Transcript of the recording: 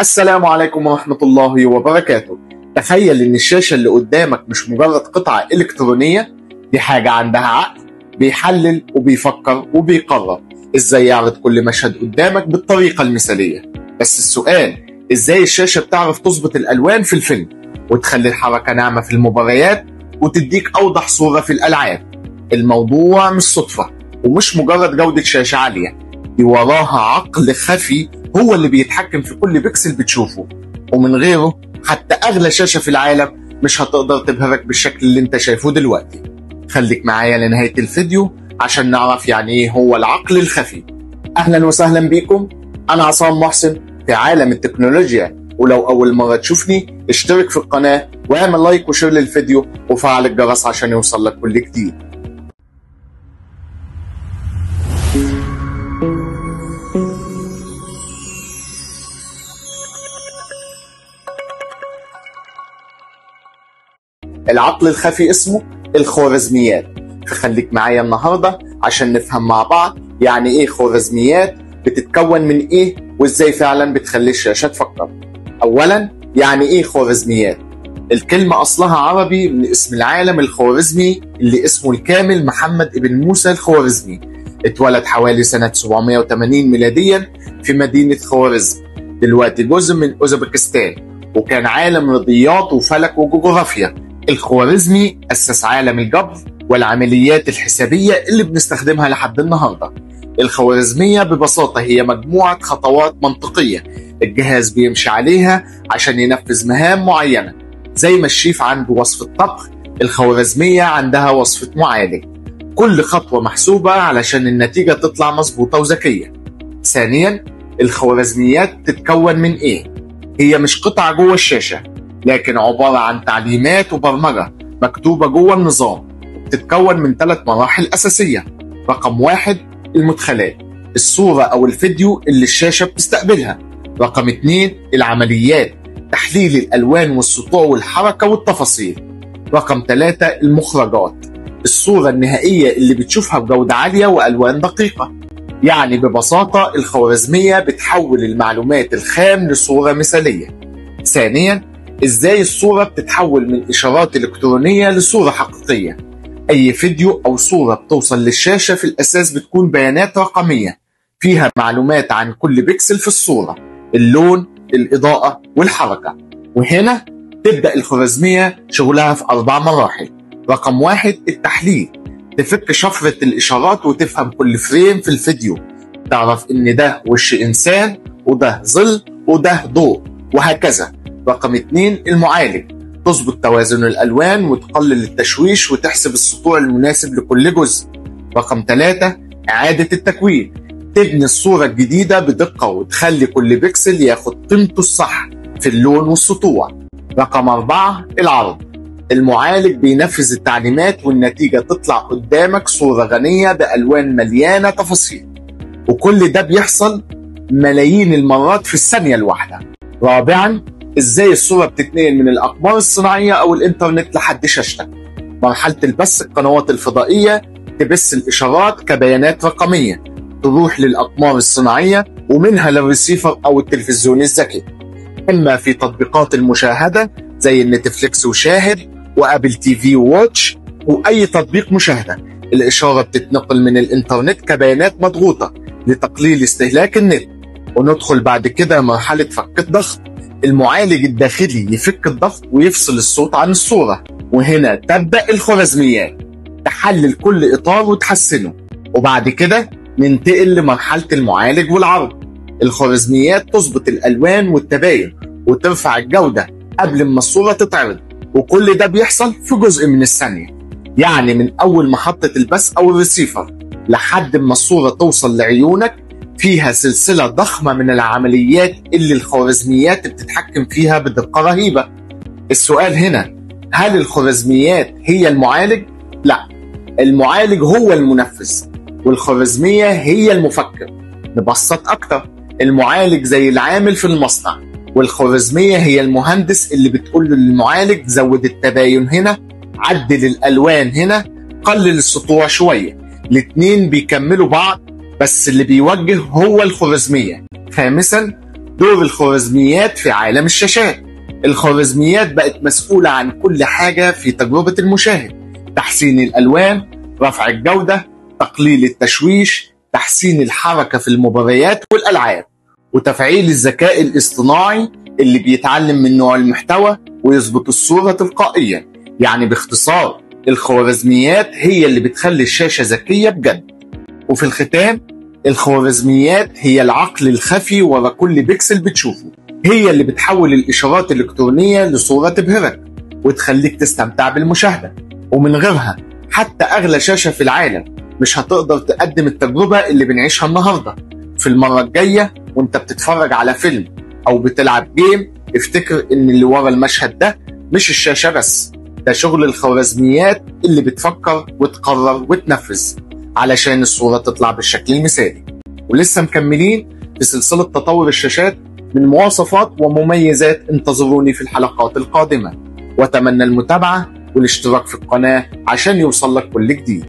السلام عليكم ورحمة الله وبركاته. تخيل ان الشاشة اللي قدامك مش مجرد قطعة الكترونية، دي حاجة عندها عقل بيحلل وبيفكر وبيقرر ازاي يعرض كل مشهد قدامك بالطريقة المثالية. بس السؤال، ازاي الشاشة بتعرف تظبط الالوان في الفيلم وتخلي الحركة ناعمة في المباريات وتديك اوضح صورة في الالعاب؟ الموضوع مش صدفة ومش مجرد جودة شاشة عالية، دي وراها عقل خفي هو اللي بيتحكم في كل بيكسل بتشوفه، ومن غيره حتى أغلى شاشة في العالم مش هتقدر تبهرك بالشكل اللي انت شايفه دلوقتي. خليك معايا لنهاية الفيديو عشان نعرف يعني ايه هو العقل الخفي. أهلا وسهلا بيكم، أنا عصام محسن في عالم التكنولوجيا، ولو أول مرة تشوفني اشترك في القناة واعمل لايك وشير للفيديو وفعل الجرس عشان يوصل لك كل جديد. العقل الخفي اسمه الخوارزميات، فخليك معايا النهارده عشان نفهم مع بعض يعني ايه خوارزميات، بتتكون من ايه، وازاي فعلا بتخلي الشاشة تفكر. اولا، يعني ايه خوارزميات؟ الكلمة اصلها عربي من اسم العالم الخوارزمي اللي اسمه الكامل محمد ابن موسى الخوارزمي. اتولد حوالي سنة 780 ميلاديا في مدينة خوارزم، دلوقتي جزء من اوزبكستان، وكان عالم رياضيات وفلك وجغرافيا. الخوارزمي أسس عالم الجبر والعمليات الحسابية اللي بنستخدمها لحد النهاردة. الخوارزمية ببساطة هي مجموعة خطوات منطقية الجهاز بيمشي عليها عشان ينفذ مهام معينة. زي ما الشيف عنده وصفة طبخ، الخوارزمية عندها وصفة معالج، كل خطوة محسوبة علشان النتيجة تطلع مظبوطة وذكية. ثانيا، الخوارزميات تتكون من إيه؟ هي مش قطعة جوه الشاشة، لكن عبارة عن تعليمات وبرمجة مكتوبة جوه النظام، بتتكون من 3 مراحل أساسية. رقم 1، المدخلات، الصورة أو الفيديو اللي الشاشة بتستقبلها. رقم 2، العمليات، تحليل الألوان والسطوع والحركة والتفاصيل. رقم 3، المخرجات، الصورة النهائية اللي بتشوفها بجودة عالية وألوان دقيقة. يعني ببساطة الخوارزمية بتحول المعلومات الخام لصورة مثالية. ثانيا، ازاي الصورة بتتحول من إشارات إلكترونية لصورة حقيقية. أي فيديو أو صورة بتوصل للشاشة في الأساس بتكون بيانات رقمية فيها معلومات عن كل بيكسل في الصورة، اللون، الإضاءة والحركة. وهنا تبدأ الخوارزمية شغلها في 4 مراحل. رقم 1، التحليل، تفك شفرة الإشارات وتفهم كل فريم في الفيديو، تعرف إن ده وش إنسان وده ظل وده ضوء وهكذا. رقم 2، المعالج، تظبط توازن الألوان وتقلل التشويش وتحسب السطوع المناسب لكل جزء. رقم 3، إعادة التكوين، تبني الصورة الجديدة بدقة وتخلي كل بيكسل ياخد قيمته الصح في اللون والسطوع. رقم 4، العرض، المعالج بينفذ التعليمات والنتيجة تطلع قدامك صورة غنية بألوان مليانة تفاصيل، وكل ده بيحصل ملايين المرات في الثانية الواحدة. رابعا، ازاي الصورة بتتنقل من الأقمار الصناعية أو الإنترنت لحد شاشتك. مرحلة البث، القنوات الفضائية تبث الإشارات كبيانات رقمية تروح للأقمار الصناعية ومنها للريسيفر أو التلفزيون الذكي، إما في تطبيقات المشاهدة زي النتفليكس وشاهد وأبل تي في وواتش وأي تطبيق مشاهدة. الإشارة بتتنقل من الإنترنت كبيانات مضغوطة لتقليل استهلاك النت. وندخل بعد كده مرحلة فك الضغط، المعالج الداخلي يفك الضغط ويفصل الصوت عن الصورة، وهنا تبدأ الخوارزميات تحلل كل إطار وتحسنه. وبعد كده ننتقل لمرحلة المعالج والعرض، الخوارزميات تظبط الألوان والتباين وترفع الجودة قبل ما الصورة تتعرض، وكل ده بيحصل في جزء من الثانية. يعني من أول محطة البث أو الريسيفر لحد ما الصورة توصل لعيونك فيها سلسلة ضخمة من العمليات اللي الخوارزميات بتتحكم فيها بدقة رهيبة. السؤال هنا، هل الخوارزميات هي المعالج؟ لا، المعالج هو المنفذ والخوارزمية هي المفكر. نبسط أكتر، المعالج زي العامل في المصنع، والخوارزمية هي المهندس اللي بتقول للمعالج زود التباين هنا، عدل الألوان هنا، قلل السطوع شوية. الاتنين بيكملوا بعض، بس اللي بيوجه هو الخوارزمية. خامسا، دور الخوارزميات في عالم الشاشات. الخوارزميات بقت مسؤولة عن كل حاجة في تجربة المشاهد: تحسين الألوان، رفع الجودة، تقليل التشويش، تحسين الحركة في المباريات والألعاب، وتفعيل الذكاء الاصطناعي اللي بيتعلم من نوع المحتوى ويظبط الصورة تلقائيا. يعني باختصار، الخوارزميات هي اللي بتخلي الشاشة ذكية بجد. وفي الختام، الخوارزميات هي العقل الخفي ورا كل بيكسل بتشوفه، هي اللي بتحول الإشارات الإلكترونية لصورة تبهرك وتخليك تستمتع بالمشاهدة، ومن غيرها حتى أغلى شاشة في العالم مش هتقدر تقدم التجربة اللي بنعيشها النهاردة. في المرة الجاية وانت بتتفرج على فيلم أو بتلعب جيم، افتكر إن اللي ورا المشهد ده مش الشاشة بس، ده شغل الخوارزميات اللي بتفكر وتقرر وتنفذ علشان الصورة تطلع بالشكل المثالي. ولسه مكملين في سلسلة تطور الشاشات من مواصفات ومميزات. انتظروني في الحلقات القادمة، وأتمنى المتابعة والاشتراك في القناة عشان يوصل لك كل جديد.